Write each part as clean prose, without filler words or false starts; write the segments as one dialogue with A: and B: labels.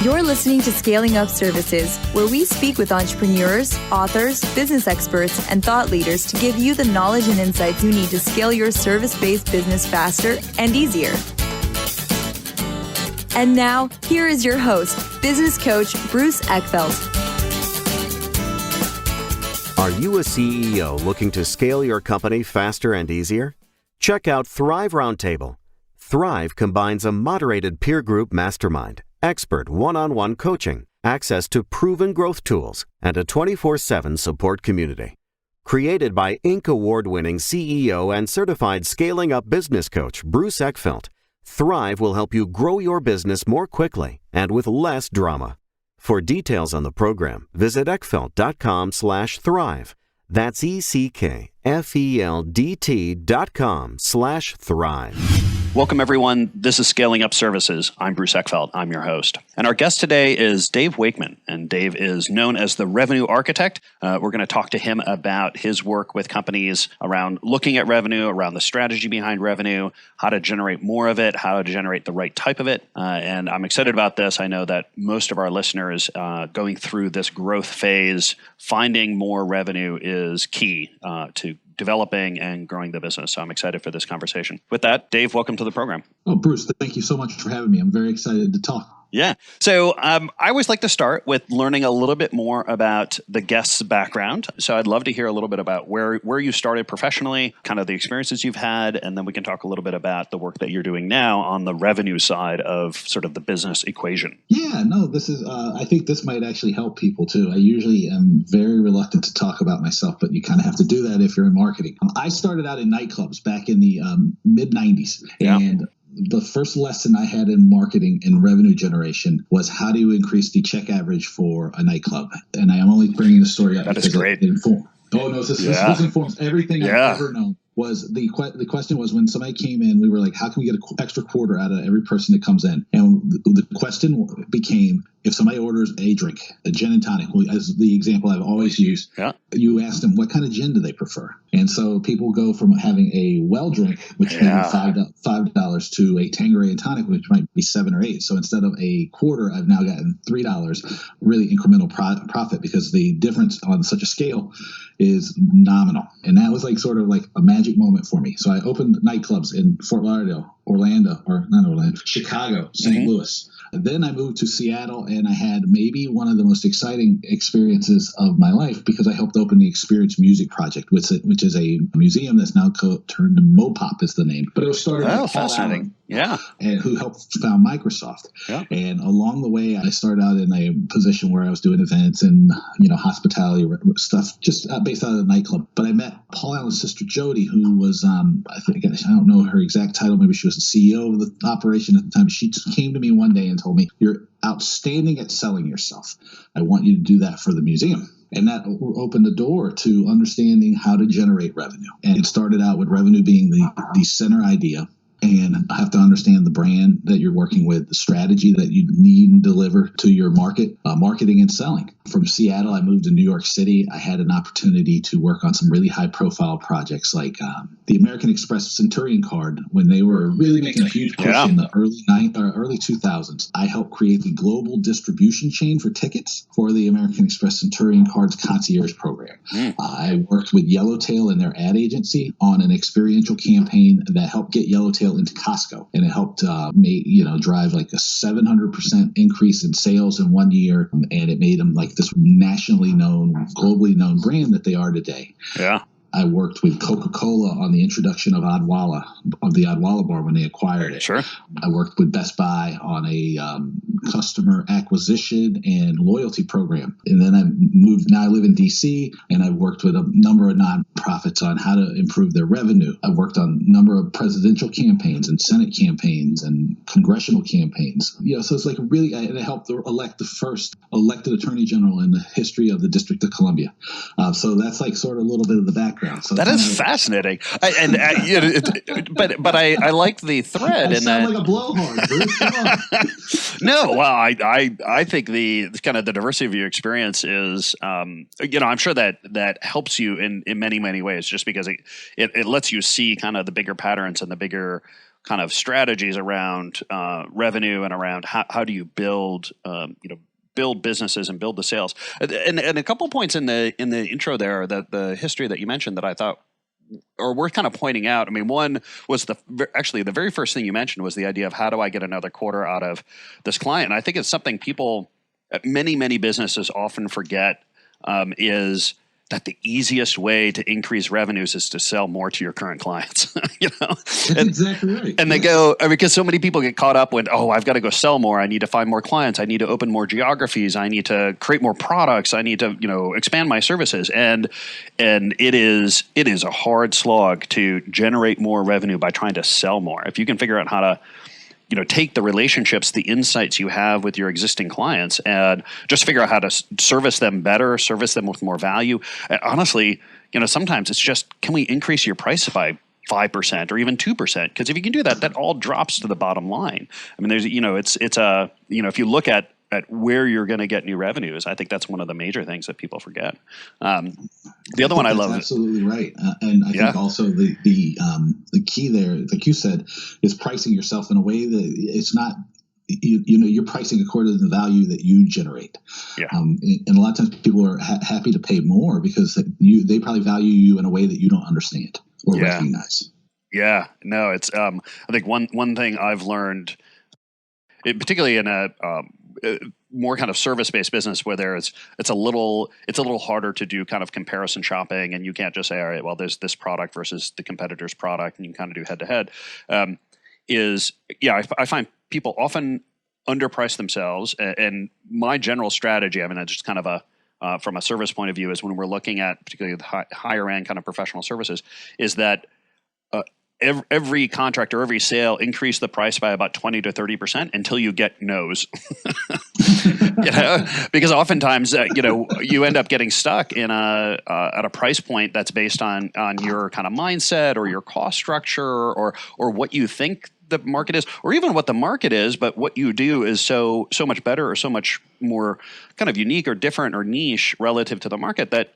A: You're listening to Scaling Up Services, where we speak with entrepreneurs, authors, business experts, and thought leaders to give you the knowledge and insights you need to scale your service-based business faster and easier. And now, here is your host, business coach Bruce Eckfeldt.
B: Are you a CEO looking to scale your company faster and easier? Check out Thrive Roundtable. Thrive combines a moderated peer group mastermind, expert one-on-one coaching, access to proven growth tools, and a 24/7 support community. Created by Inc. award-winning CEO and certified scaling up business coach Bruce Eckfeldt, Thrive will help you grow your business more quickly and with less drama. For details on the program, visit eckfeldt.com/thrive. That's ECKFELDT.com/thrive.
C: Welcome, everyone. This is Scaling Up Services. I'm Bruce Eckfeldt. I'm your host. And our guest today is Dave Wakeman. And Dave is known as the Revenue Architect. We're going to talk to him about his work with companies around looking at revenue, around the strategy behind revenue, how to generate more of it, how to generate the right type of it. And I'm excited about this. I know that most of our listeners going through this growth phase, finding more revenue is key to developing and growing the business. So I'm excited for this conversation. With that, Dave, welcome to the program.
D: Oh, Bruce, thank you so much for having me. I'm very excited to talk.
C: Yeah. So I always like to start with learning a little bit more about the guest's background. So I'd love to hear a little bit about where you started professionally, kind of the experiences you've had, and then we can talk a little bit about the work that you're doing now on the revenue side of sort of the business equation.
D: Yeah, no, this is, I think this might actually help people too. I usually am very reluctant to talk about myself, but you kind of have to do that if you're in marketing. I started out in nightclubs back in the mid-90s.
C: Yeah.
D: And the first lesson I had in marketing and revenue generation was how do you increase the check average for a nightclub? And I am only bringing the story up
C: because
D: it informs. Oh, no, this informs everything I've ever known. Was the question was when somebody came in, we were like, how can we get an extra quarter out of every person that comes in? And the question became, if somebody orders a drink, a gin and tonic, as the example I've always used, you ask them what kind of gin do they prefer? And so people go from having a well drink, which may be $5 to a Tanqueray and tonic, which might be $7 or $8. So instead of a quarter, I've now gotten $3, really incremental profit, because the difference on such a scale is nominal. And that was like sort of like a magic moment for me. So I opened nightclubs in Fort Lauderdale, Chicago, St. Louis. Then I moved to Seattle, and I had maybe one of the most exciting experiences of my life because I helped open the Experience Music Project, which is a museum that's now turned to Mopop is the name. But it was started by Paul Allen, and who helped found Microsoft. Yeah. And along the way, I started out in a position where I was doing events and hospitality stuff, just based out of the nightclub. But I met Paul Allen's sister Jody, who was I don't know her exact title. Maybe she was the CEO of the operation at the time. She just came to me one day and told me, "You're outstanding at selling yourself. I want you to do that for the museum." And that opened the door to understanding how to generate revenue. And it started out with revenue being the center idea. And I have to understand the brand that you're working with, the strategy that you need and deliver to your market, marketing and selling. From Seattle, I moved to New York City. I had an opportunity to work on some really high-profile projects like the American Express Centurion card when they were really making a huge push in the early 2000s. I helped create the global distribution chain for tickets for the American Express Centurion Cards concierge program. I worked with Yellowtail and their ad agency on an experiential campaign that helped get Yellowtail into Costco, and it helped drive like a 700% increase in sales in 1 year, and it made them like this nationally known, globally known brand that they are today. Yeah. I worked with Coca-Cola on the introduction of the Odwalla bar when they acquired it. Sure. I worked with Best Buy on a customer acquisition and loyalty program. And then I moved, now I live in D.C., and I've worked with a number of nonprofits on how to improve their revenue. I've worked on a number of presidential campaigns and Senate campaigns and congressional campaigns. So it's like really, I helped elect the first elected attorney general in the history of the District of Columbia. So that's like sort of a little bit of the background. So
C: that is fascinating, but I like the thread.
D: I sound like a blowhard, Bruce. Come on.
C: No, No, well, I think the kind of the diversity of your experience is, I'm sure that helps you in many ways, just because it lets you see kind of the bigger patterns and the bigger kind of strategies around revenue and around how do you build build businesses and build the sales. And a couple points in the intro there, that the history that you mentioned that I thought or worth kind of pointing out. I mean, one was the very first thing you mentioned was the idea of how do I get another quarter out of this client? And I think it's something people, many businesses often forget, is that the easiest way to increase revenues is to sell more to your current clients.
D: That's exactly right.
C: And they go, because so many people get caught up with, I've got to go sell more. I need to find more clients. I need to open more geographies. I need to create more products. I need to, expand my services. And it is a hard slog to generate more revenue by trying to sell more. If you can figure out how to, take the relationships, the insights you have with your existing clients, and just figure out how to service them better, service them with more value. And honestly, sometimes it's just, can we increase your price by 5% or even 2%? Because if you can do that, that all drops to the bottom line. I mean, there's, if you look at where you're going to get new revenues, I think that's one of the major things that people forget. The other one I love.
D: Absolutely right, and I think also the key there, like you said, is pricing yourself in a way that it's not. You're pricing according to the value that you generate. Yeah. And a lot of times people are happy to pay more because they probably value you in a way that you don't understand or recognize.
C: Yeah. No, it's I think one thing I've learned, particularly in a more kind of service-based business where it's a little harder to do kind of comparison shopping, and you can't just say, all right, well, there's this product versus the competitor's product, and you can kind of do head-to-head. I find people often underprice themselves, and my general strategy, I mean, it's just kind of from a service point of view, is when we're looking at particularly the higher end kind of professional services, is that every contract or every sale increase the price by about 20 to 30% until you get no's. Because oftentimes you end up getting stuck in at a price point that's based on your kind of mindset or your cost structure or what you think the market is, or even what the market is, but what you do is so much better or so much more kind of unique or different or niche relative to the market that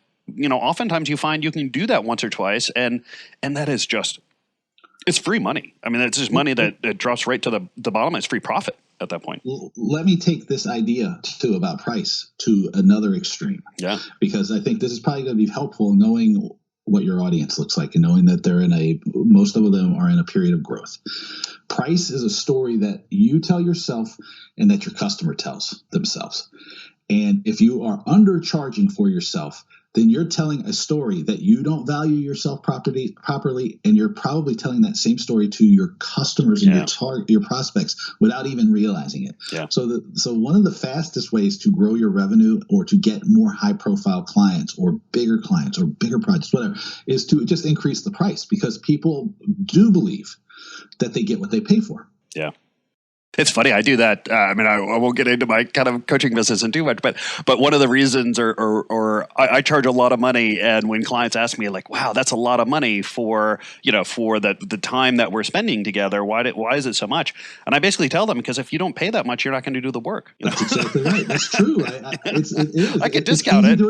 C: oftentimes you find you can do that once or twice, and that is just, it's free money. I mean, it's just money that drops right to the bottom. It's free profit at that point.
D: Let me take this idea too about price to another extreme. Yeah. Because I think this is probably going to be helpful in knowing what your audience looks like and knowing that most of them are in a period of growth. Price is a story that you tell yourself and that your customer tells themselves. And if you are undercharging for yourself, then you're telling a story that you don't value yourself properly, and you're probably telling that same story to your customers and your prospects without even realizing it. Yeah. So one of the fastest ways to grow your revenue or to get more high-profile clients or bigger projects, whatever, is to just increase the price, because people do believe that they get what they pay for.
C: Yeah. It's funny. I do that. I won't get into my kind of coaching business in too much, but one of the reasons, or I charge a lot of money, and when clients ask me like, "Wow, that's a lot of money for the time that we're spending together. Why is it so much?" And I basically tell them, because if you don't pay that much, you're not going to do the work.
D: That's exactly right. That's true. It is.
C: I can discount it.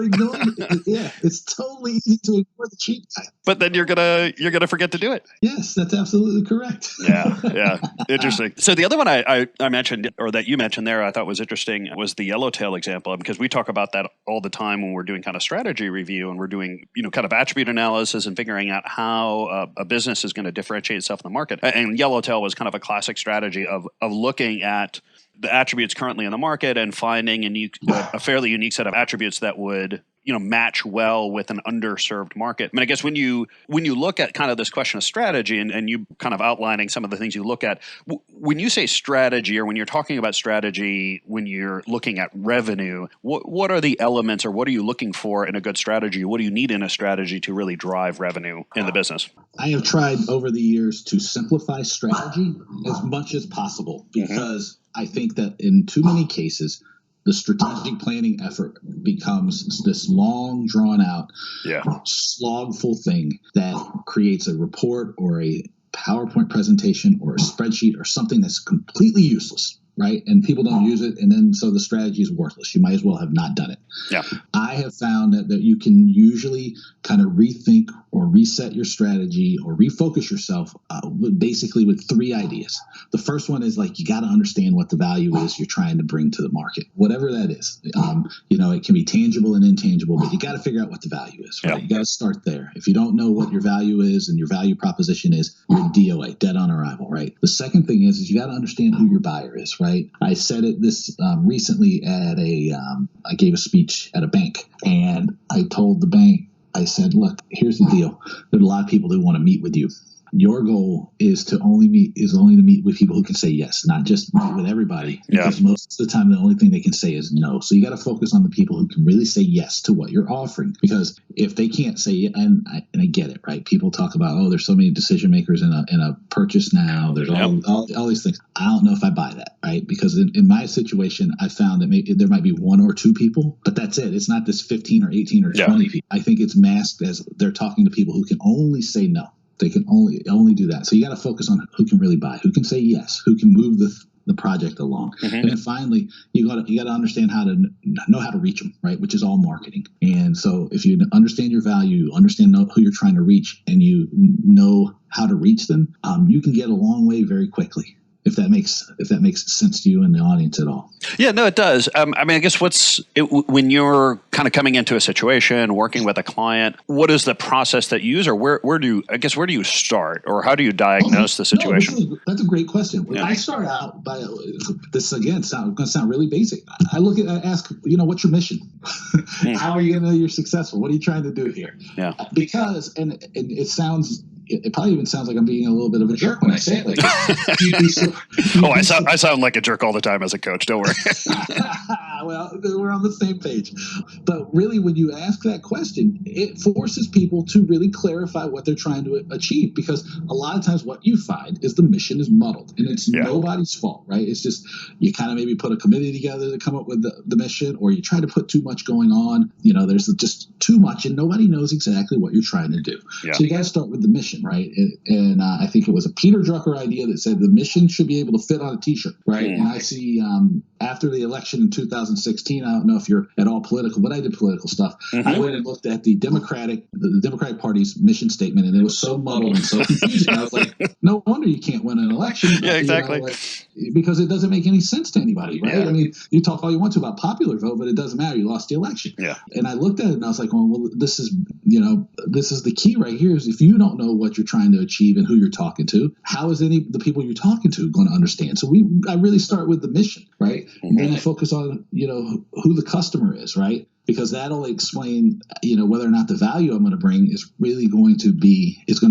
D: Yeah, it's totally easy to ignore the cheap guy.
C: But then you're gonna forget to do it.
D: Yes, that's absolutely correct.
C: Yeah. Interesting. So the other one I mentioned, or that you mentioned there, I thought was interesting, was the yellowtail example, because we talk about that all the time when we're doing kind of strategy review and we're doing, kind of attribute analysis and figuring out how a business is going to differentiate itself in the market. And yellowtail was kind of a classic strategy of looking at the attributes currently in the market and finding a fairly unique set of attributes that would match well with an underserved market. I mean, I guess when you look at kind of this question of strategy and you kind of outlining some of the things you look at, when you say strategy, or when you're talking about strategy, when you're looking at revenue, what are the elements, or what are you looking for in a good strategy? What do you need in a strategy to really drive revenue in the business?
D: I have tried over the years to simplify strategy as much as possible, because I think that in too many cases, the strategic planning effort becomes this long, drawn-out, slogful thing that creates a report or a PowerPoint presentation or a spreadsheet or something that's completely useless. right? And people don't use it. And then so the strategy is worthless. You might as well have not done it.
C: Yeah.
D: I have found that you can usually kind of rethink or reset your strategy or refocus yourself basically with three ideas. The first one is like, you got to understand what the value is you're trying to bring to the market, whatever that is. It can be tangible and intangible, but you got to figure out what the value is, right? You got to start there. If you don't know what your value is and your value proposition is, you're DOA, dead on arrival, right? The second thing is you got to understand who your buyer is, right? I said it this recently at I gave a speech at a bank, and I told the bank, I said, look, here's the deal. There are a lot of people who want to meet with you. Your goal is to only to meet with people who can say yes, not just meet with everybody. Because most of the time, the only thing they can say is no. So you got to focus on the people who can really say yes to what you're offering. Because if they can't say, and I get it, right? People talk about, oh, there's so many decision makers in a purchase now. There's all these things. I don't know if I buy that, right? Because in my situation, I found that there might be one or two people, but that's it. It's not this 15 or 18 or 20 people. I think it's masked as they're talking to people who can only say no. They can only do that. So you got to focus on who can really buy, who can say yes, who can move the project along. Mm-hmm. And then finally, you got to understand how to know how to reach them, right? Which is all marketing. And so if you understand your value, understand who you're trying to reach, and you know how to reach them, you can get a long way very quickly. If that makes sense to you and the audience at all. Yeah, no, it does.
C: I guess when you're kind of coming into a situation, working with a client, what is the process that you use, or where do you start, or how do you diagnose the situation?
D: No, that's a great question. Yeah. I start out by this again. Going to sound really basic. I ask, what's your mission? How are you going to know you're successful? What are you trying to do here?
C: Yeah.
D: Because and it sounds. It probably even sounds like I'm being a little bit of a jerk when I say it like
C: I sound like a jerk all the time as a coach. Don't worry.
D: Well, we're on the same page. But really, when you ask that question, it forces people to really clarify what they're trying to achieve. Because a lot of times what you find is the mission is muddled. And it's nobody's fault, right? It's just you kind of maybe put a committee together to come up with the mission, or you try to put too much going on. There's just too much, and nobody knows exactly what you're trying to do. Yeah. So you got to start with the mission. Right. And I think it was a Peter Drucker idea that said the mission should be able to fit on a T-shirt. Right. And I see after the election in 2016, I don't know if you're at all political, but I did political stuff. Mm-hmm. I went and looked at the Democratic Party's mission statement, and it was so muddled and so confusing. I was like, no wonder you can't win an election.
C: Yeah, exactly.
D: Because it doesn't make any sense to anybody. Right. Yeah. I mean, you talk all you want to about popular vote, but it doesn't matter. You lost the election.
C: Yeah.
D: And I looked at it and I was like, well, this is the key right here is if you don't know what you're trying to achieve and who you're talking to, how is the people you're talking to going to understand? So I really start with the mission, right? Mm-hmm. And then I focus on, who the customer is, right? Because that'll explain, whether or not the value I'm going to bring is really going to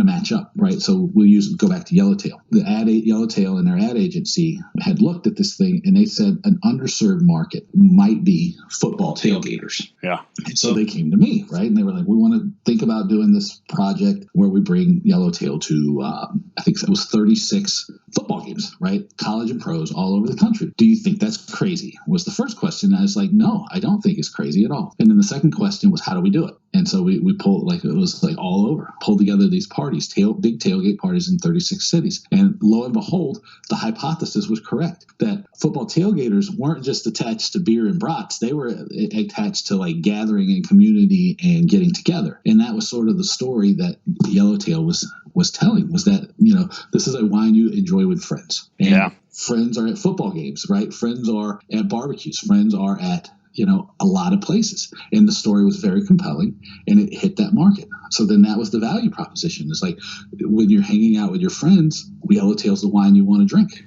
D: match up, right? So go back to Yellowtail. Yellowtail and their ad agency had looked at this thing, and they said an underserved market might be football tailgaters.
C: Yeah.
D: And so they came to me, right? And they were like, we want to think about doing this project where we bring Yellowtail to, I think it was 36 football games, right? College and pros all over the country. Do you think that's crazy? Was the first question. And I was like, no, I don't think it's crazy at all. And then the second question was, how do we do it? And so we pulled, it was all over, pulled together these parties, big tailgate parties in 36 cities. And lo and behold, the hypothesis was correct, that football tailgaters weren't just attached to beer and brats. They were attached to gathering and community and getting together. And that was sort of the story that Yellowtail was telling, was that, this is a wine you enjoy with friends. And friends are at football games, right? Friends are at barbecues. Friends are at a lot of places. And the story was very compelling, and it hit that market. So then that was the value proposition. It's like when you're hanging out with your friends, Yellowtail's the wine you want to drink.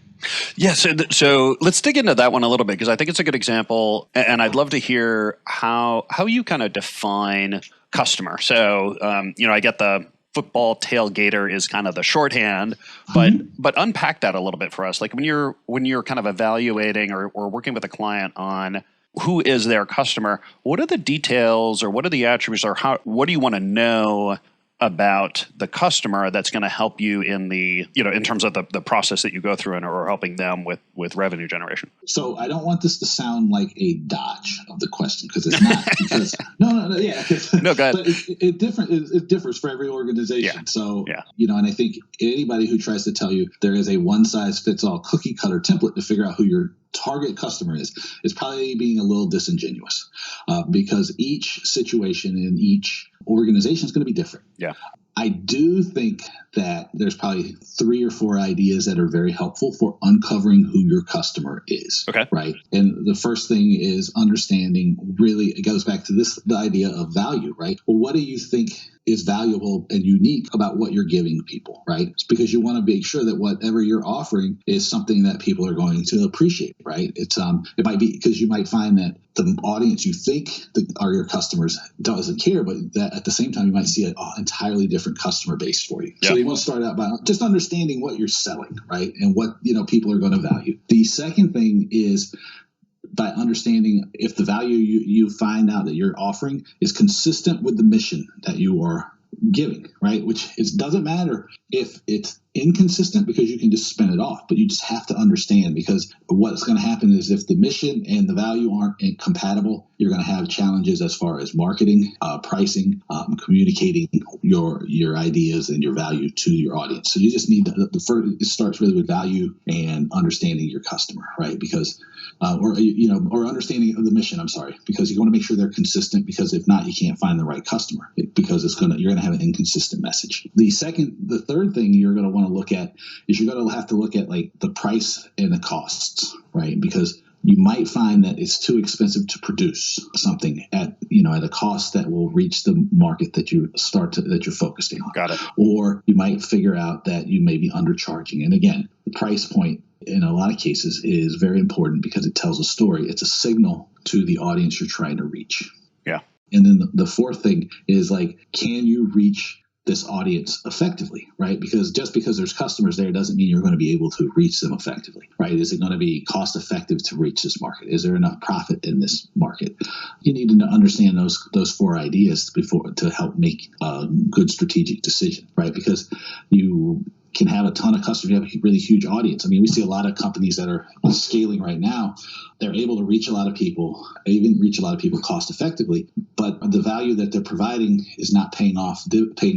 C: Yeah, so let's dig into that one a little bit, because I think it's a good example, and I'd love to hear how you kind of define customer. So, I get the football tailgater is kind of the shorthand, but unpack that a little bit for us. Like when you're kind of evaluating or working with a client on who is their customer, what are the details or what are the attributes, or what do you want to know about the customer that's going to help you in the, in terms of the process that you go through or helping them with revenue generation?
D: So I don't want this to sound like a dodge of the question, because it's not. Because, no, yeah.
C: No, go ahead.
D: But it differs for every organization. Yeah. So, and I think anybody who tries to tell you there is a one-size-fits-all cookie-cutter template to figure out who your target customer is probably being a little disingenuous because each situation in each organization is going to be different.
C: Yeah.
D: I do think that there's probably 3 or 4 ideas that are very helpful for uncovering who your customer is.
C: Okay.
D: Right. And the first thing is understanding, really, it goes back to the idea of value, right? Well, what do you think is valuable and unique about what you're giving people, right? It's because you want to make sure that whatever you're offering is something that people are going to appreciate, right? It might be because you might find that the audience you think that are your customers doesn't care, but that at the same time you might see an entirely different customer base for you.
C: Yeah.
D: So you want to start out by just understanding what you're selling, right? And what people are going to value. The second thing is by understanding if the value you find out that you're offering is consistent with the mission that you are giving, right? Which doesn't matter if it's inconsistent because you can just spin it off, but you just have to understand, because what's going to happen is if the mission and the value aren't compatible, you're going to have challenges as far as marketing, pricing, communicating your ideas and your value to your audience. So you just need it starts really with value and understanding your customer, right? Because or understanding of the mission. I'm sorry, because you want to make sure they're consistent. Because if not, you can't find the right customer because you're going to have an inconsistent message. The third thing you're going to want to look at is you're going to have to look at like the price and the costs, right? Because you might find that it's too expensive to produce something at a cost that will reach the market that you're focusing on.
C: Got it.
D: Or you might figure out that you may be undercharging. And again, the price point in a lot of cases is very important because it tells a story. It's a signal to the audience you're trying to reach.
C: Yeah.
D: And then the fourth thing is like, can you reach this audience effectively, right? Because just because there's customers there doesn't mean you're going to be able to reach them effectively, right? Is it going to be cost effective to reach this market? Is there enough profit in this market? You need to understand those 4 ideas to help make a good strategic decision, right? Because you can have a ton of customers, you have a really huge audience. I mean, we see a lot of companies that are scaling right now. They're able to reach a lot of people, even reach a lot of people cost effectively, but the value that they're providing is not paying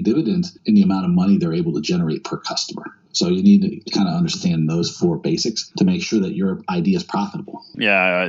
D: dividends in the amount of money they're able to generate per customer. So you need to kind of understand those 4 basics to make sure that your idea is profitable.
C: Yeah,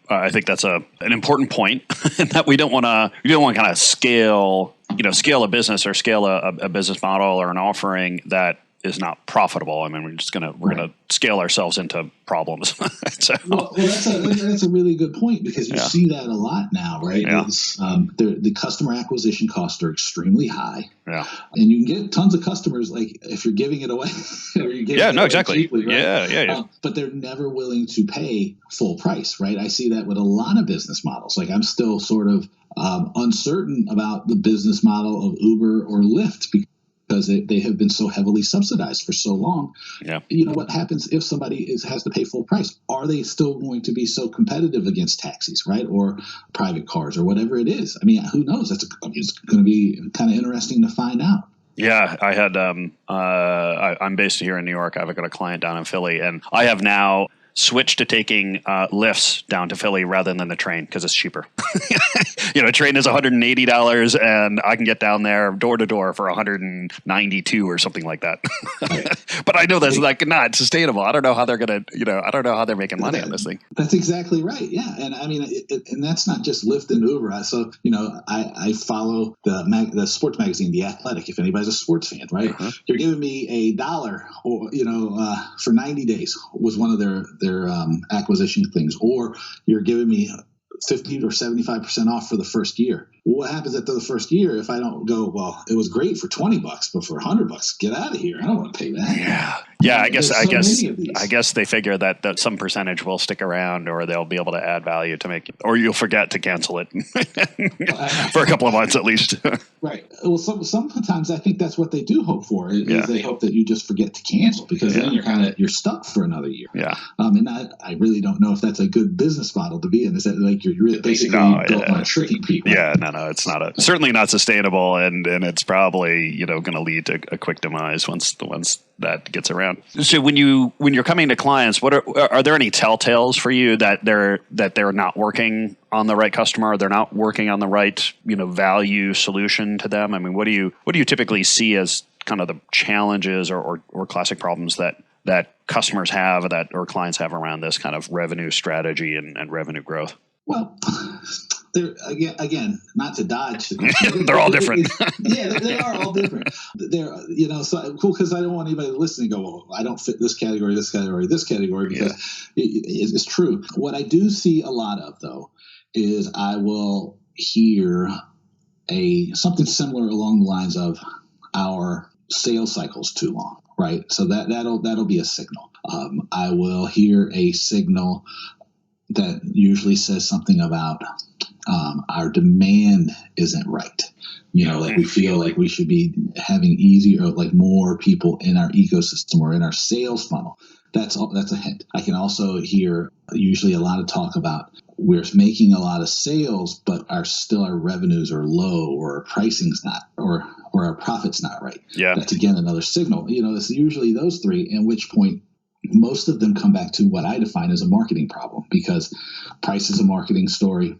C: I think that's an important point that we don't want to kind of scale a business or scale a business model or an offering that is not profitable. I mean, we're gonna scale ourselves into problems. So,
D: well, that's a really good point because you see that a lot now, right?
C: Yeah.
D: The customer acquisition costs are extremely high.
C: Yeah.
D: And you can get tons of customers, like if you're giving it away, or you're giving it away
C: exactly.
D: cheaply, right?
C: Yeah.
D: But they're never willing to pay full price, right? I see that with a lot of business models. Like I'm still sort of uncertain about the business model of Uber or Lyft because they have been so heavily subsidized for so long.
C: Yeah.
D: What happens if somebody has to pay full price? Are they still going to be so competitive against taxis, right? Or private cars or whatever it is? I mean, who knows? It's going to be kind of interesting to find out.
C: Yeah, I had I'm based here in New York. I've got a client down in Philly, and I have now switched to taking lifts down to Philly rather than the train because it's cheaper. A train is $180 and I can get down there door to door for $192 or something like that. But I know that's like not sustainable. I don't know how they're going to, I don't know how they're making money on this thing.
D: That's exactly right. Yeah. And I mean, and that's not just Lyft and Uber. So, I follow the sports magazine, The Athletic, if anybody's a sports fan, right? Uh-huh. You're giving me $1 or, for 90 days was one of their acquisition things, or you're giving me 50 or 75% off for the first year. What happens after the first year if I don't go, well, it was great for $20, but for $100, get out of here. I don't want to pay that. Yeah.
C: I guess they figure that some percentage will stick around, or they'll be able to add value to make it, or you'll forget to cancel it for a couple of months at least.
D: Right. Well, sometimes I think that's what they do hope for. They hope that you just forget to cancel, because then you're stuck for another year.
C: Yeah.
D: And I really don't know if that's a good business model to be in. Is that like you're really basically built on tricking people?
C: Yeah. No, it's not certainly not sustainable, and it's probably going to lead to a quick demise once that gets around. So when you're coming to clients, are there any telltales for you that they're not working on the right customer, or they're not working on the right value solution to them? I mean, what do you typically see as kind of the challenges or classic problems that customers have that or clients have around this kind of revenue strategy and revenue growth?
D: Well, they're again, not to dodge the question.
C: They're all different.
D: They are all different. They're, so cool, because I don't want anybody to listen and go, well, I don't fit this category, this category, this category, because it's true. What I do see a lot of, though, is I will hear something similar along the lines of our sales cycle's too long, right? So that'll be a signal. I will hear a signal that usually says something about our demand isn't right. Like we feel like we should be having easier, like more people in our ecosystem or in our sales funnel. That's a hint. I can also hear usually a lot of talk about we're making a lot of sales, but our revenues are low, or our pricing's not, or our profit's not right.
C: Yeah.
D: That's again another signal. It's usually those three, at which point most of them come back to what I define as a marketing problem, because price is a marketing story.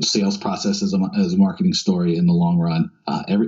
D: Sales process as a marketing story in the long run.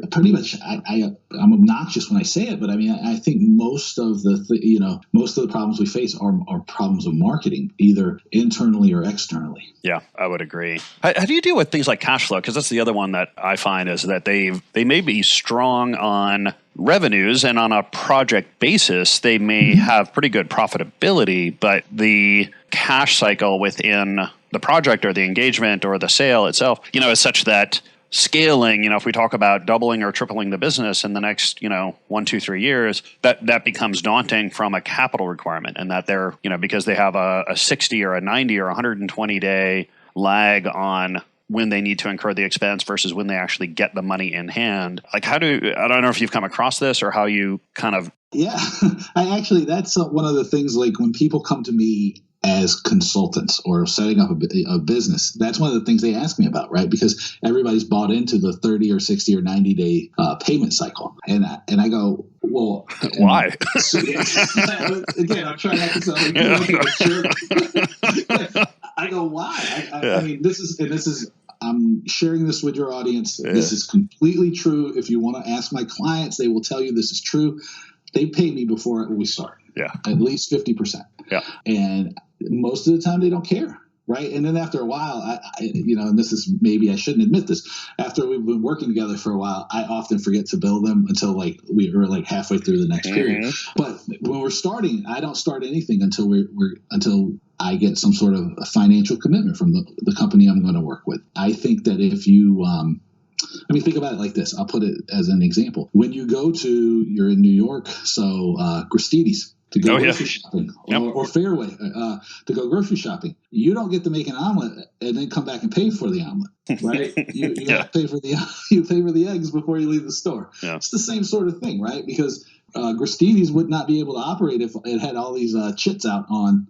D: Pretty much, I'm obnoxious when I say it, but I mean, I think most of the problems we face are problems of marketing, either internally or externally.
C: Yeah, I would agree. How do you deal with things like cash flow? Because that's the other one that I find is that they may be strong on revenues, and on a project basis, they may have pretty good profitability, but the cash cycle within the project or the engagement or the sale itself, is such that scaling, if we talk about doubling or tripling the business in the next, 1, 2, 3 years, that becomes daunting from a capital requirement, and that they're, because they have a 60 or a 90 or 120 day lag on when they need to incur the expense versus when they actually get the money in hand. Like I don't know if you've come across this or how you kind of.
D: Yeah, that's one of the things, like when people come to me as consultants or setting up a business, that's one of the things they ask me about, right? Because everybody's bought into the 30 or 60 or 90 day payment cycle. And I go, well,
C: why?
D: Again, I'm trying not to sound like I go, why? I mean, this is I'm sharing this with your audience. Yeah. This is completely true. If you want to ask my clients, they will tell you this is true. They pay me before we start.
C: Yeah.
D: At least 50%.
C: Yeah.
D: And most of the time they don't care. Right. And then after a while, I and this is, maybe I shouldn't admit this, after we've been working together for a while, I often forget to bill them until we are halfway through the next period. But when we're starting, I don't start anything until until I get some sort of a financial commitment from the company I'm going to work with. I think that if you, think about it like this. I'll put it as an example. When you you're in New York, so Gristedes, to go grocery shopping, or Fairway to go grocery shopping. You don't get to make an omelet and then come back and pay for the omelet, right? You have to pay for the eggs before you leave the store. Yeah. It's the same sort of thing, right? Because Gristedes would not be able to operate if it had all these chits out on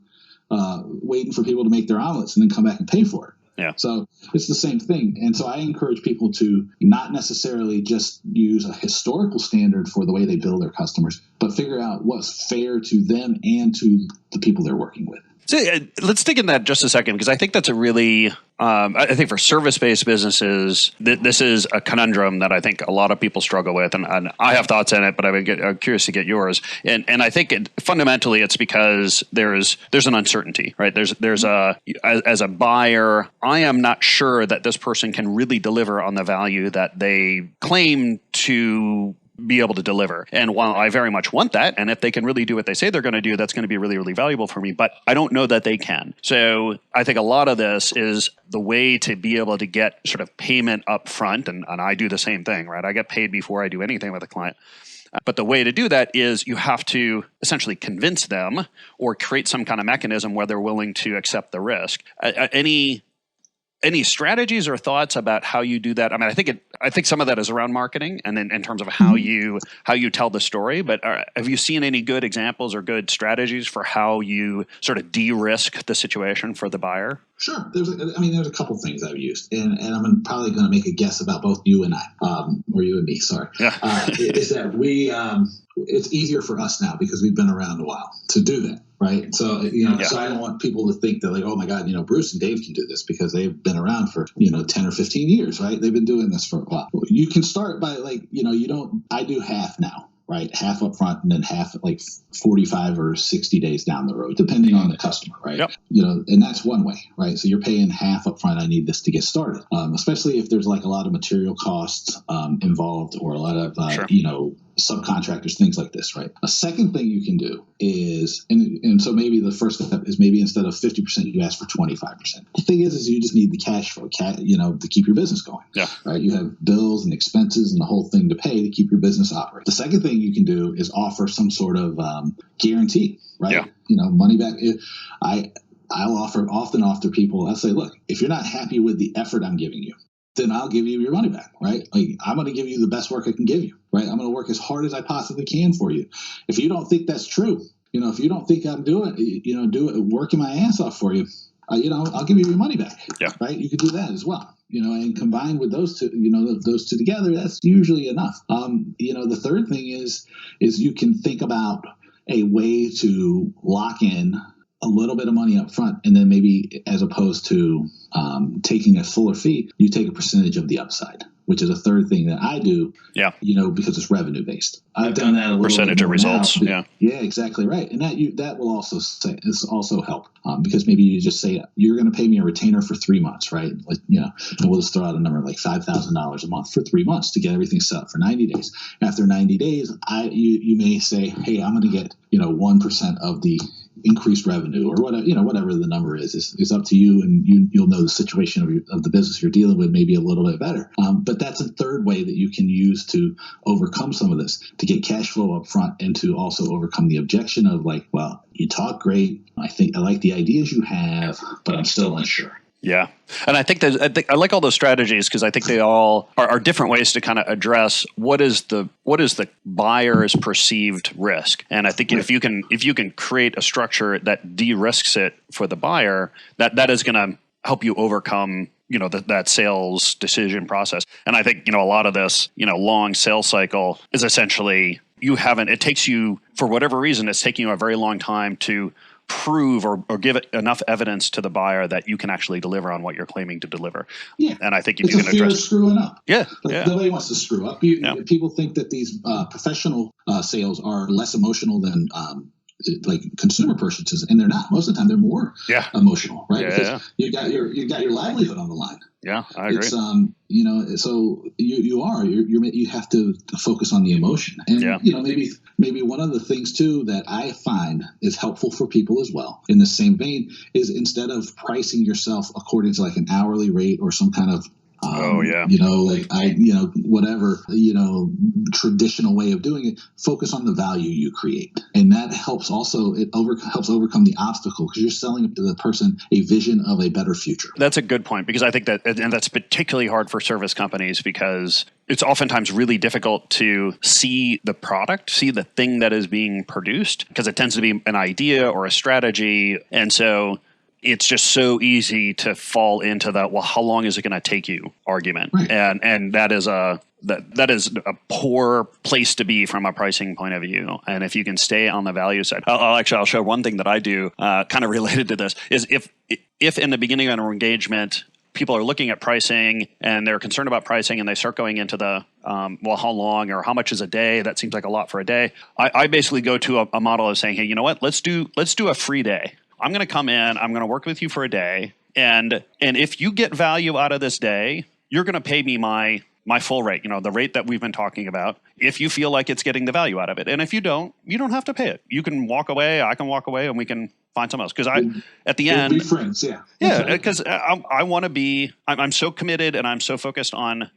D: waiting for people to make their omelets and then come back and pay for it.
C: Yeah.
D: So it's the same thing. And so I encourage people to not necessarily just use a historical standard for the way they bill their customers, but figure out what's fair to them and to the people they're working with.
C: So let's dig in that just a second, because I think that's a really, I think for service-based businesses, this is a conundrum that I think a lot of people struggle with, and I have thoughts in it, but I'm curious to get yours. And I think fundamentally it's because there's an uncertainty, right? There's as a buyer, I am not sure that this person can really deliver on the value that they claim to be able to deliver. And while I very much want that, and if they can really do what they say they're going to do, that's going to be really, really valuable for me, but I don't know that they can. So I think a lot of this is the way to be able to get sort of payment up front, and I do the same thing, right? I get paid before I do anything with a client. But the way to do that is you have to essentially convince them or create some kind of mechanism where they're willing to accept the risk. Any strategies or thoughts about how you do that? I mean, I think some of that is around marketing and then in terms of how you tell the story. But have you seen any good examples or good strategies for how you sort of de-risk the situation for the buyer?
D: Sure. There's a couple things I've used, and I'm probably going to make a guess about both you and I, or you and me. Sorry. Yeah. Is that it's easier for us now because we've been around a while to do that. Right. So, so I don't want people to think that like, oh my God, Bruce and Dave can do this because they've been around for, 10 or 15 years, right? They've been doing this for a while. You can start by I do half now. right? Half up front and then half like 45 or 60 days down the road, depending on the customer, right?
C: Yep.
D: And that's one way, right? So you're paying half up front. I need this to get started, especially if there's like a lot of material costs involved or a lot of,
C: Sure.
D: subcontractors, things like this, right? A second thing you can do is, and so maybe the first step is maybe instead of 50%, you ask for 25%. The thing is you just need the cash flow, to keep your business going.
C: Yeah.
D: Right. You have bills and expenses and the whole thing to pay to keep your business operating. The second thing you can do is offer some sort of guarantee, right?
C: Yeah.
D: Money back. I'll often offer people, I'll say, look, if you're not happy with the effort I'm giving you, then I'll give you your money back, right? Like, I'm going to give you the best work I can give you, right? I'm going to work as hard as I possibly can for you. If you don't think that's true, if you don't think I'm working my ass off for you, I'll give you your money back, right? You can do that as well, and combined with those two, those two together, that's usually enough. The third thing is you can think about a way to lock in a little bit of money up front, and then maybe as opposed to taking a fuller fee, you take a percentage of the upside, which is a third thing that I do, because it's revenue based. I've done that a little
C: percentage
D: bit
C: of
D: more
C: now.
D: Yeah, exactly right. And that will also help because maybe you just say you're going to pay me a retainer for 3 months, right? Like, and we'll just throw out a number like $5,000 a month for 3 months to get everything set up for 90 days. After 90 days, you may say, hey, I'm going to get 1% of the increased revenue or whatever the number is up to you, and you'll know the situation of the business you're dealing with maybe a little bit better. But that's a third way that you can use to overcome some of this, to get cash flow up front and to also overcome the objection of like, well, you talk great. I like the ideas you have, but I'm still unsure.
C: Yeah. And I think I like all those strategies because I think they all are different ways to kind of address what is the buyer's perceived risk. And I think if you can create a structure that de-risks it for the buyer, that is going to help you overcome that sales decision process. And I think a lot of this long sales cycle is essentially it takes you, for whatever reason, it's taking you a very long time to prove or give it enough evidence to the buyer that you can actually deliver on what you're claiming to deliver. Yeah. And I think if you can address
D: screwing up.
C: Yeah.
D: Nobody wants to screw up. People think that these professional sales are less emotional than like consumer purchases, and they're not. Most of the time they're more emotional, right? Because you got your livelihood on the line.
C: Yeah, I agree.
D: It's so you have to focus on the emotion, and maybe one of the things too that I find is helpful for people as well. In the same vein, is instead of pricing yourself according to like an hourly rate or some kind of whatever, traditional way of doing it, focus on the value you create. And that helps also, helps overcome the obstacle because you're selling to the person a vision of a better future.
C: That's a good point because I think and that's particularly hard for service companies because it's oftentimes really difficult to see the product, see the thing that is being produced because it tends to be an idea or a strategy. And so it's just so easy to fall into that, well, how long is it going to take you argument? Right. And that is a poor place to be from a pricing point of view. And if you can stay on the value side, I'll show one thing that I do kind of related to this is if in the beginning of an engagement, people are looking at pricing and they're concerned about pricing and they start going into the, how long or how much is a day? That seems like a lot for a day. I basically go to a model of saying, hey, you know what? Let's do a free day. I'm going to come in, I'm going to work with you for a day. And if you get value out of this day, you're going to pay me my full rate, the rate that we've been talking about, if you feel like it's getting the value out of it. And if you don't have to pay it. You can walk away, I can walk away, and we can find someone else. Because at the end,
D: be friends,
C: because I want to be, I'm so committed and I'm so focused on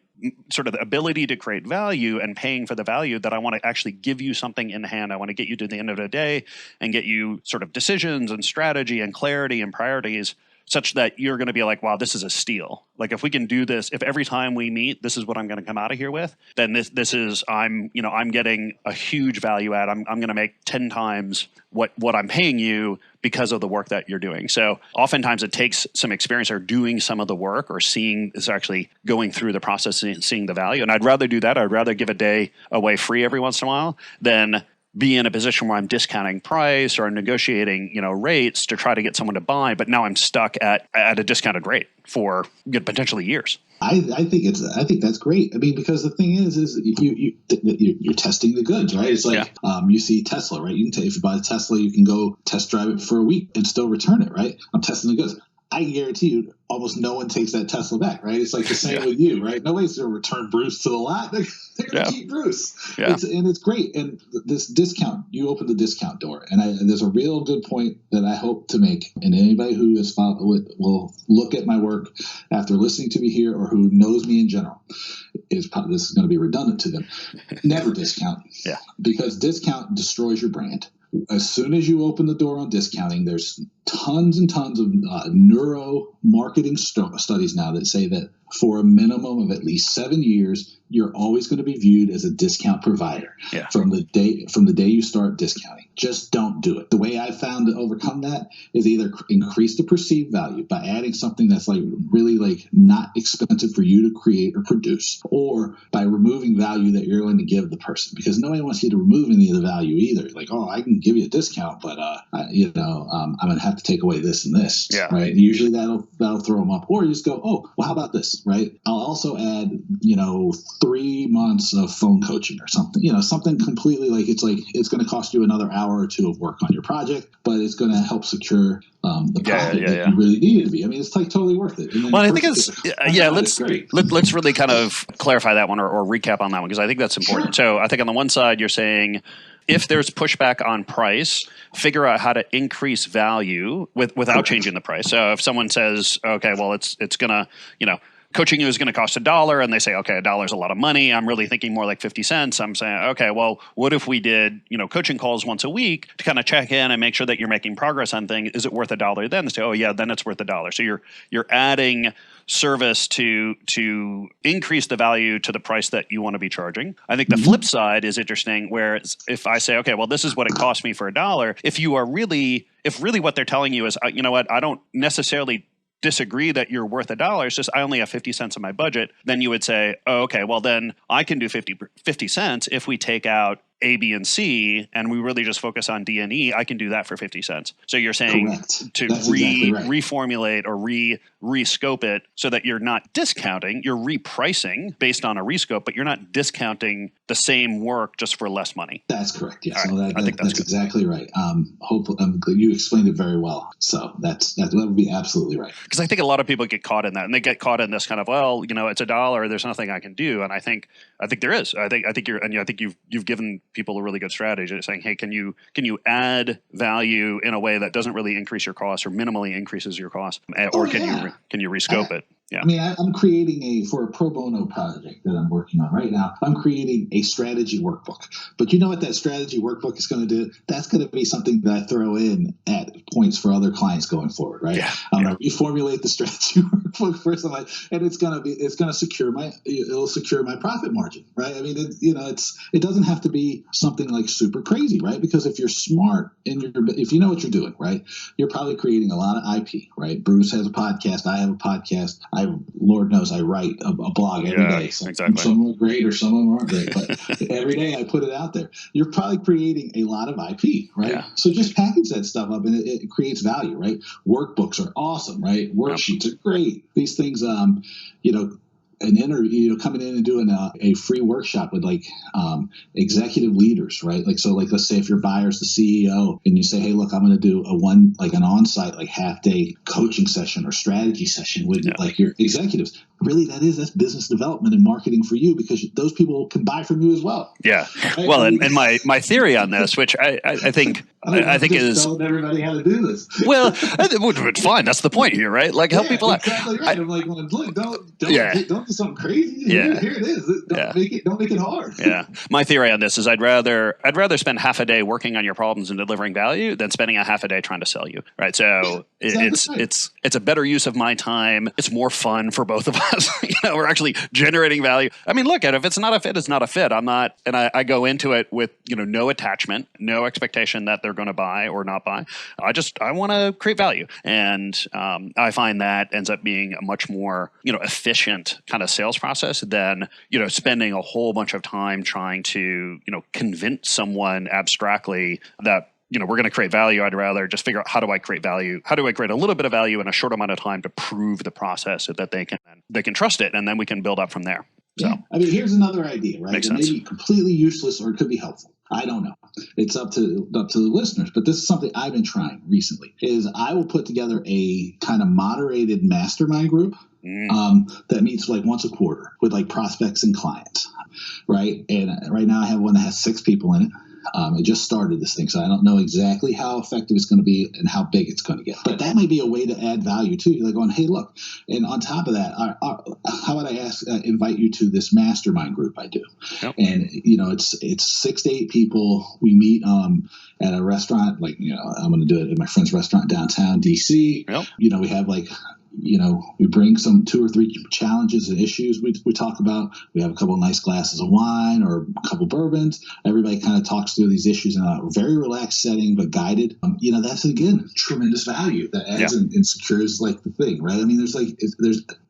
C: sort of the ability to create value and paying for the value that I want to actually give you something in hand. I want to get you to the end of the day and get you sort of decisions and strategy and clarity and priorities such that you're going to be like, wow, this is a steal. Like if we can do this, if every time we meet, this is what I'm going to come out of here with, then this is, I'm getting a huge value add. I'm going to make 10 times what I'm paying you because of the work that you're doing. So oftentimes it takes some experience or doing some of the work or seeing is actually going through the process and seeing the value. And I'd rather do that. I'd rather give a day away free every once in a while than be in a position where I'm discounting price or negotiating, rates to try to get someone to buy, but now I'm stuck at a discounted rate for potentially years.
D: I think that's great. I mean, because the thing is you're testing the goods, right? It's like you see Tesla, right? You can if you buy a Tesla, you can go test drive it for a week and still return it, right? I'm testing the goods. I guarantee you, almost no one takes that Tesla back, right? It's like the same with you, right? Nobody's going to return Bruce to the lot. They're going to keep Bruce. Yeah. It's great. And this discount, you open the discount door. And there's a real good point that I hope to make. And anybody who has will look at my work after listening to me here or who knows me in general, this is going to be redundant to them. Never discount. Yeah. Because discount destroys your brand. As soon as you open the door on discounting, there's tons and tons of neuro-marketing studies now that say that for a minimum of at least 7 years, you're always going to be viewed as a discount provider from the day you start discounting. Just don't do it. The way I found to overcome that is either increase the perceived value by adding something that's like really like not expensive for you to create or produce, or by removing value that you're going to give the person, because nobody wants you to remove any of the value either. Like, oh, I can give you a discount, but I'm going to have to take away this and this, right? And usually that'll throw them up. Or you just go, oh, well, how about this, right? I'll also add 3 months of phone coaching or something, something completely it's going to cost you another hour or two of work on your project, but it's going to help secure the profit that you really need it to be. I mean, it's like totally worth it. Well,
C: I think let's really kind of clarify that one or recap on that one, because I think that's important. Sure. So I think on the one side, you're saying if there's pushback on price, figure out how to increase value without changing the price. So if someone says, okay, well, it's going to, coaching you is going to cost $1, and they say, okay, $1 is a lot of money. I'm really thinking more like 50 cents. I'm saying, okay, well, what if we did, coaching calls once a week to kind of check in and make sure that you're making progress on things? Is it worth $1 then? They say, oh yeah, then it's worth $1. So you're adding service to increase the value to the price that you want to be charging. I think the flip side is interesting, where if I say, okay, well, this is what it cost me for $1. If really what they're telling you is, you know what, I don't necessarily disagree that you're worth $1, it's just I only have 50 cents in my budget, then you would say, oh, okay, well then I can do 50 cents if we take out A, B, and C, and we really just focus on D and E, I can do that for 50 cents. So you're saying to exactly right. Reformulate or rescope it so that you're not discounting, you're repricing based on a rescope, but you're not discounting the same work just for less money.
D: That's correct. Yes, so I think that's exactly right. Hopefully, you explained it very well. So that would be absolutely right.
C: Because I think a lot of people get caught in that, and they get caught in this kind of, well, it's $1, there's nothing I can do, and I think there is. I think you've given people a really good strategy, saying, hey, can you add value in a way that doesn't really increase your costs or minimally increases your costs, or can you rescope it? Yeah.
D: I mean, I'm creating for a pro bono project that I'm working on right now, I'm creating a strategy workbook. But you know what that strategy workbook is going to do? That's going to be something that I throw in at points for other clients going forward, right? Yeah. I'm going to reformulate the strategy workbook for somebody, and it's going to secure my profit margin, right? I mean, it doesn't have to be something like super crazy, right? Because if you're smart and if you know what you're doing, right, you're probably creating a lot of IP, right? Bruce has a podcast. I have a podcast. Lord knows I write a blog every day. Some are great or some of them aren't great, but every day I put it out there. You're probably creating a lot of IP, right? Yeah. So just package that stuff up and it creates value, right? Workbooks are awesome, right? Worksheets are great. These things, an interview, coming in and doing a free workshop with executive leaders, right? Let's say if your buyer's the CEO and you say, hey, look, I'm going to do an on-site half day coaching session or strategy session with your executives. Really, that's business development and marketing for you, because those people can buy from you as well.
C: Yeah. Right? Well, and my theory on this, which I think is
D: telling everybody how to do this.
C: Well, it's fine. That's the point here, right? Help people out.
D: Exactly right. I'm look, don't do something crazy. Yeah. Here it is. Don't make it hard.
C: Yeah. My theory on this is I'd rather spend half a day working on your problems and delivering value than spending a half a day trying to sell you. Right. So It's a better use of my time. It's more fun for both of us. We're actually generating value. I mean, look, if it's not a fit, it's not a fit. I go into it with no attachment, no expectation that they're going to buy or not buy. I want to create value, and I find that ends up being a much more efficient kind of sales process than spending a whole bunch of time trying to convince someone abstractly that we're going to create value. I'd rather just figure out, how do I create value? How do I create a little bit of value in a short amount of time to prove the process so that they can trust it, and then we can build up from there. So,
D: yeah. I mean, here's another idea, right? It may be completely useless or it could be helpful. I don't know. It's up to the listeners, but this is something I've been trying recently. Is I will put together a kind of moderated mastermind group that meets like once a quarter with like prospects and clients, right? And right now I have one that has 6 people in it. I just started this thing, so I don't know exactly how effective it's going to be and how big it's going to get. But that may be a way to add value too. You're like going, hey, look, and on top of that, how would I invite you to this mastermind group I do? Yep. And it's 6 to 8 people. We meet at a restaurant, like I'm going to do it at my friend's restaurant downtown DC. Yep. We have like. We bring some 2 or 3 challenges and issues we talk about. We have a couple of nice glasses of wine or a couple bourbons. Everybody kind of talks through these issues in a very relaxed setting, but guided. That's, again, tremendous value that adds and secures like the thing, right? I mean,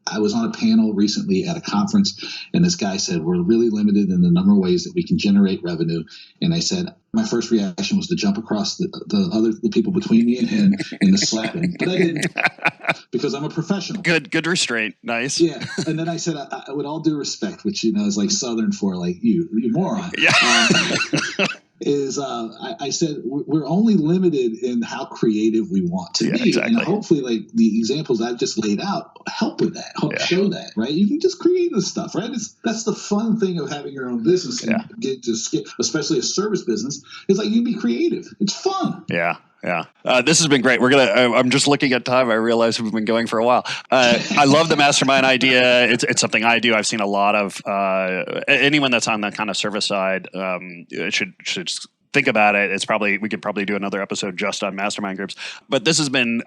D: I was on a panel recently at a conference, and this guy said, we're really limited in the number of ways that we can generate revenue. And I said, my first reaction was to jump across the people between me and him and to slap him. But I didn't, because I'm a professional. Good restraint. Nice. Yeah. And then I said, I with all due respect, which, is like Southern for like, you moron. Yeah. I said we're only limited in how creative we want to be. Exactly. And hopefully like the examples I've just laid out help with that, show that, right? You can just create this stuff, right? That's the fun thing of having your own business and get to skip, especially a service business. It's like you can be creative. It's fun. Yeah. Yeah. This has been great. I'm just looking at time. I realize we've been going for a while. I love the mastermind idea. It's something I do. I've seen a lot of anyone that's on that kind of service side should think about it. We could probably do another episode just on mastermind groups. But this has been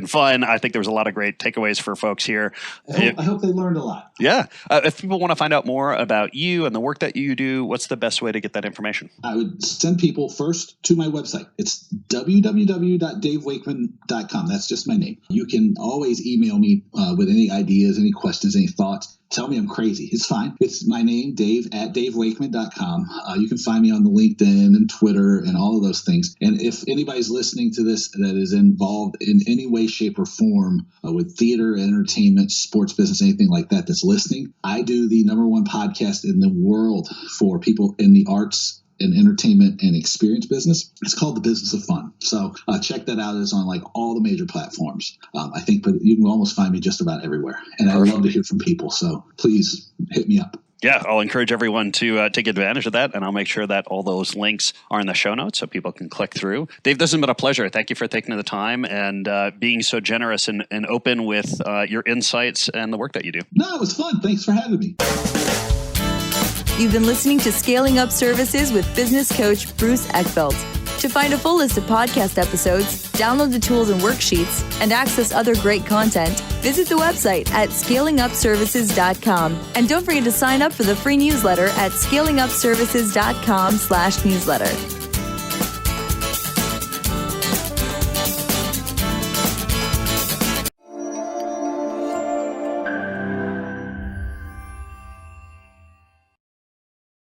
D: fun. I think there was a lot of great takeaways for folks here. I hope they learned a lot. Yeah. If people want to find out more about you and the work that you do, what's the best way to get that information? I would send people first to my website. It's www.davewakeman.com. That's just my name. You can always email me with any ideas, any questions, any thoughts. Tell me I'm crazy. It's fine. It's my name, Dave, at davewakeman.com. You can find me on the LinkedIn and Twitter and all of those things. And if anybody's listening to this that is involved in any way, shape, or form with theater, entertainment, sports business, anything like that that's listening, I do the #1 podcast in the world for people in the arts and entertainment and experience business. It's called The Business of Fun. So check that out. It's on like all the major platforms. I think, but you can almost find me just about everywhere. And I love to hear from people. So please hit me up. Yeah, I'll encourage everyone to take advantage of that, and I'll make sure that all those links are in the show notes so people can click through. Dave, this has been a pleasure. Thank you for taking the time and being so generous and open with your insights and the work that you do. No, it was fun. Thanks for having me.
A: You've been listening to Scaling Up Services with business coach Bruce Eckfeldt. To find a full list of podcast episodes, download the tools and worksheets, and access other great content, visit the website at scalingupservices.com. And don't forget to sign up for the free newsletter at scalingupservices.com/newsletter.